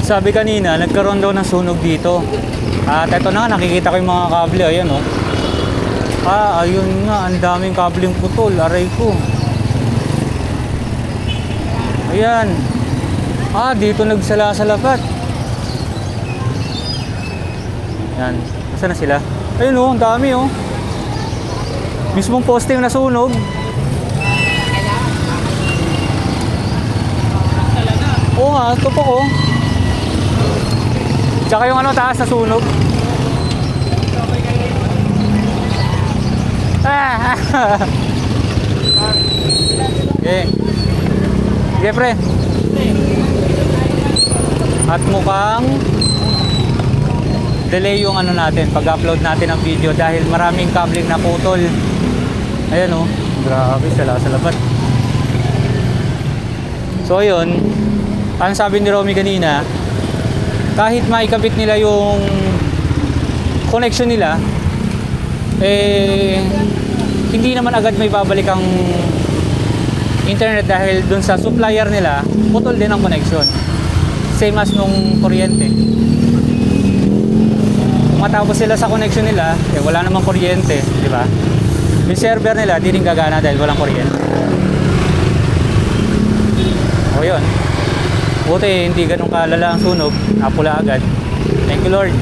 Sabi kanina, nagkaroon daw ng sunog dito. At eto na, nakikita ko yung mga kable. Ayan o. Ayun nga, ang daming kableng putol. Aray ko. Ayan. Dito nagsala-salapat. Ayan. Nasaan na sila? Ayun o, ang dami o. Mismong posting na sunog. Oo nga, tupok o. Tsaka yung ano, taas na sunog. Okay. Okay, pre. At mukhang delay yung ano natin, pag-upload natin ng video dahil maraming cabling na putol. Ayan o. Grabe, sala-salabat. So, ayun. Ang sabi ni Romy kanina, kahit maikabit nila yung connection nila, hindi naman agad may babalik ang internet dahil dun sa supplier nila, putol din ang connection. Same as nung kuryente. Kung matapos sila sa connection nila, wala namang kuryente, di ba? Yung server nila, di rin gagana dahil walang kuryente. O yun. Buti hindi ganun kalala ang sunog, napula agad. Thank you Lord.